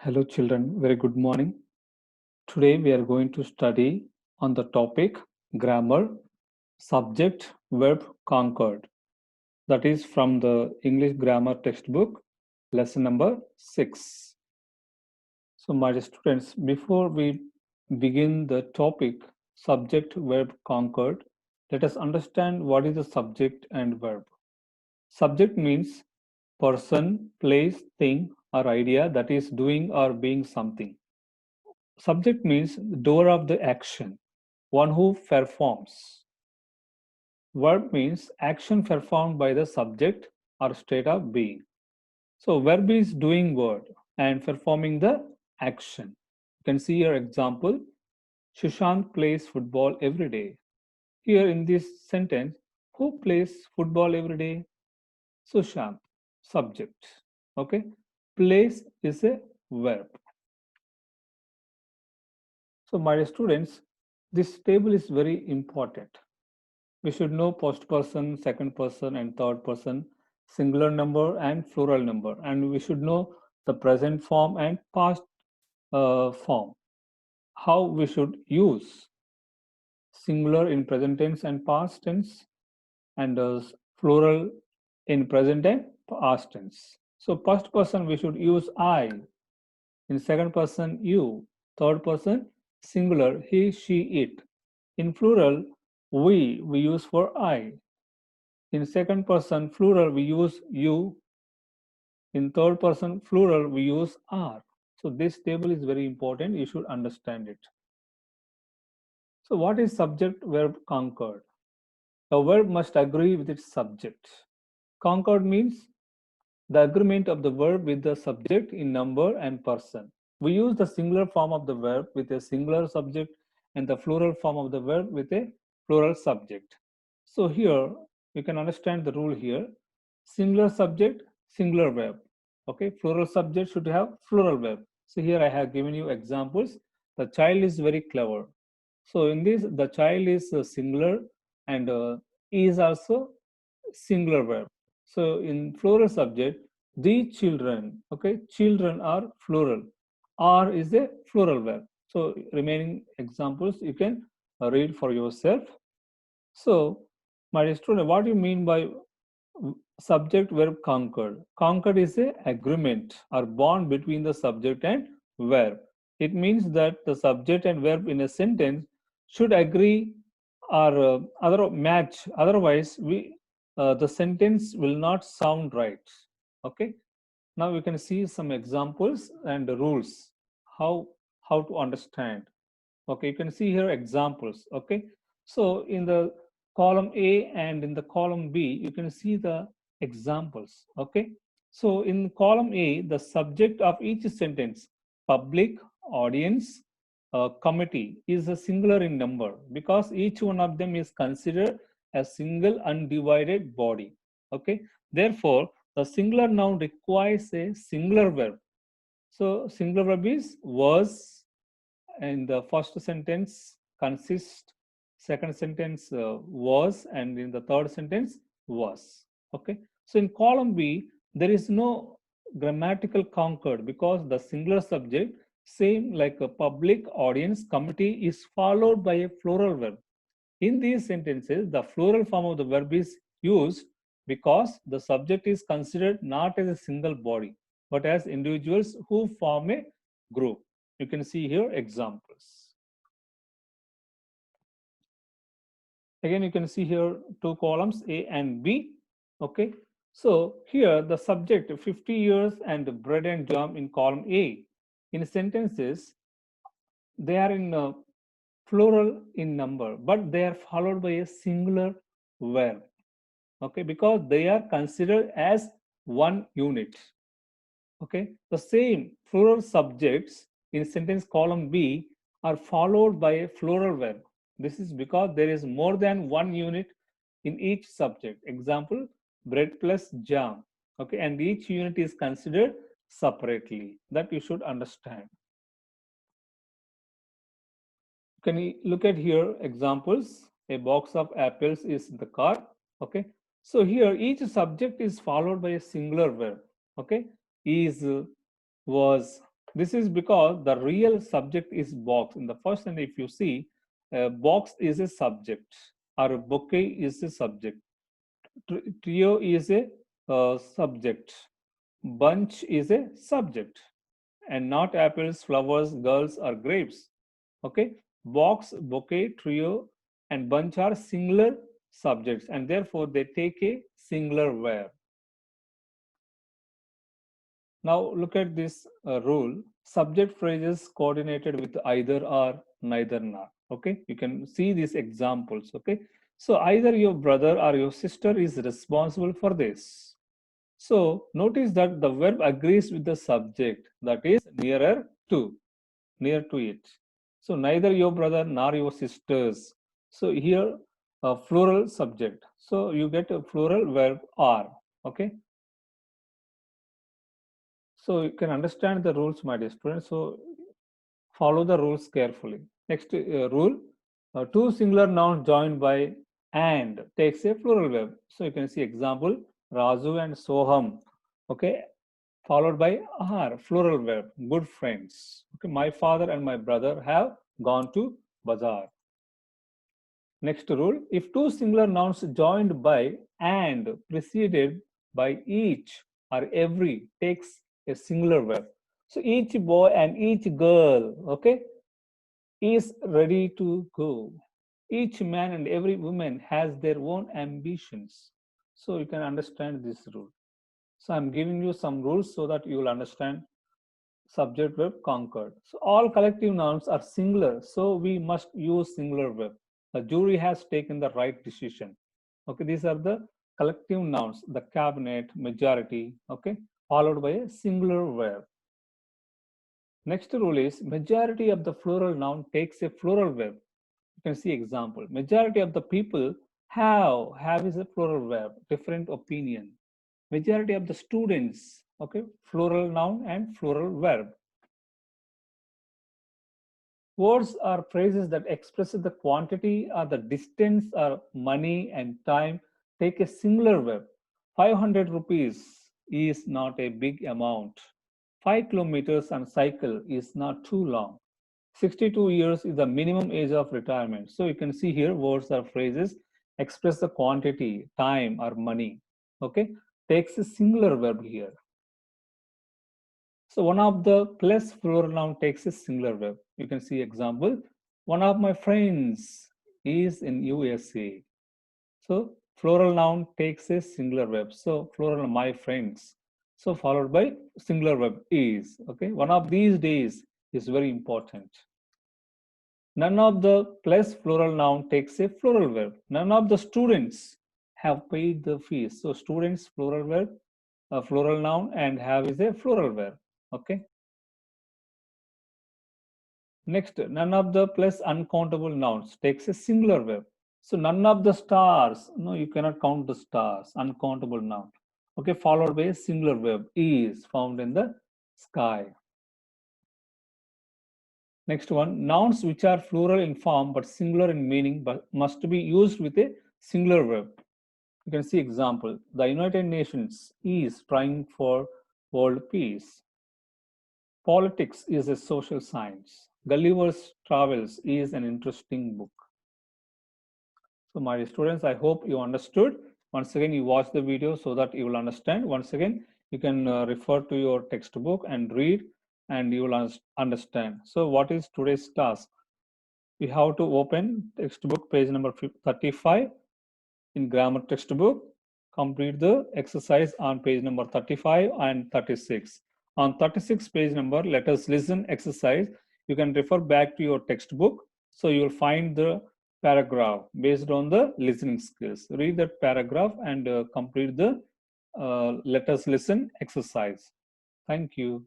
Hello, children. Very good morning. Today we are going to study on the topic grammar, subject, verb, concord. That is from the English grammar textbook, lesson number 6. So, my dear students, before we begin the topic subject, verb, concord, let us understand what is the subject and verb. Subject means person, place, thing, or idea that is doing or being something. Subject means doer of the action, one who performs. Verb means action performed by the subject or state of being. So verb is doing word and performing the action. You can see your example. Sushant plays football every day. Here in this sentence, who plays football every day? Sushant, subject. Okay. Plays is a verb. So my students, this table is very important. We should know first person, second person, and third person, singular number and plural number. And we should know the present form and past form. How we should use singular in present tense and past tense, and plural in present and past tense. So first person we should use I. In second person you. Third person singular he, she, it. In plural we use for I. In second person plural, we use you. In third person plural, we use are. So this table is very important. You should understand it. So what is subject verb concord? A verb must agree with its subject. Concord means the agreement of the verb with the subject in number and person. We use the singular form of the verb with a singular subject and the plural form of the verb with a plural subject. So here you can understand the rule here. Singular subject, singular verb. Okay, plural subject should have plural verb. So here I have given you examples. The child is very clever. So in this, the child is singular and is also singular verb. So in plural subject, the children, okay, children are plural. Are is a plural verb. So remaining examples you can read for yourself. So my student, what do you mean by subject verb concord? Concord is a agreement or bond between the subject and verb. It means that the subject and verb in a sentence should agree or other match. Otherwise, the sentence will not sound right. Okay. Now you can see some examples and the rules how to understand. Okay, you can see here examples. Okay, so in the column A and in the column B, you can see the examples. Okay, so in column A, the subject of each sentence, public, audience, committee, is a singular in number because each one of them is considered a single undivided body. Okay, therefore, the singular noun requires a singular verb. So singular verb is was, and the first sentence consist, second sentence was, and in the third sentence was. Okay, so in column B there is no grammatical concord because the singular subject, same like a public, audience, committee, is followed by a plural verb. In these sentences the plural form of the verb is used because the subject is considered not as a single body but as individuals who form a group. You can see here examples. Again, you can see here two columns, A and B. Okay. So here the subject 50 years and bread and jam in column A. In sentences, they are in plural in number, but they are followed by a singular verb. Okay, because they are considered as one unit. Okay, the same plural subjects in sentence column B are followed by a plural verb. This is because there is more than one unit in each subject. Example, bread plus jam. Okay, and each unit is considered separately. That you should understand. Can you look at here examples? A box of apples is in the car. Okay, so here each subject is followed by a singular verb. Okay, is, was, This is because the real subject is box. In the first sentence, if you see, box is a subject, or a bouquet is a subject. Trio is a subject. Bunch is a subject, and not apples, flowers, girls, or grapes. Okay, box, bouquet, trio, and bunch are singular subjects, and therefore they take a singular verb. Now look at this rule. Subject phrases coordinated with either or, neither nor. Okay, you can see these examples. Okay, so either your brother or your sister is responsible for this. So notice that the verb agrees with the subject, that is near to it. So neither your brother nor your sisters. So here a plural subject. So you get a plural verb are. Okay. So you can understand the rules, my dear students. So follow the rules carefully. Next rule, two singular nouns joined by and takes a plural verb. So you can see example, Razu and Soham. Okay, followed by are, plural verb, good friends. Okay, my father and my brother have gone to bazaar. Next rule, if two singular nouns joined by and preceded by each or every takes a singular verb. So each boy and each girl, okay, is ready to go. Each man and every woman has their own ambitions. So you can understand this rule. So I'm giving you some rules so that you will understand subject verb conquered. So all collective nouns are singular, so we must use singular verb. The jury has taken the right decision. Okay, these are the collective nouns, the cabinet, majority, okay, followed by a singular verb. Next rule is majority of the plural noun takes a plural verb. You can see example. Majority of the people have is a plural verb, different opinion. Majority of the students, okay, plural noun and plural verb. Words are phrases that express the quantity or the distance or money and time take a singular verb. 500 rupees is not a big amount. 5 kilometers on cycle is not too long. 62 years is the minimum age of retirement. So you can see here words or phrases express the quantity, time, or money. Okay, takes a singular verb here. So one of the plus plural noun takes a singular verb. You can see example. One of my friends is in USA. So plural noun takes a singular verb. So plural my friends. So followed by singular verb is. Okay. One of these days is very important. None of the plus plural noun takes a plural verb. None of the students have paid the fees. So students plural verb, a plural noun, and have is a plural verb. Okay. Next, none of the plus uncountable nouns takes a singular verb. So none of the stars, no, you cannot count the stars, uncountable noun. Okay, followed by a singular verb, is found in the sky. Next one, nouns which are plural in form but singular in meaning but must be used with a singular verb. You can see example, the United Nations is trying for world peace. Politics is a social science. Gulliver's Travels is an interesting book. So my students, I hope you understood. Once again, you watch the video so that you will understand. Once again, you can refer to your textbook and read and you will understand. So what is today's task? We have to open textbook page number 35 in grammar textbook. Complete the exercise on page number 35 and 36. On 36 page number, let us listen exercise. You can refer back to your textbook. So you will find the paragraph based on the listening skills. Read that paragraph and complete the let us listen exercise. Thank you.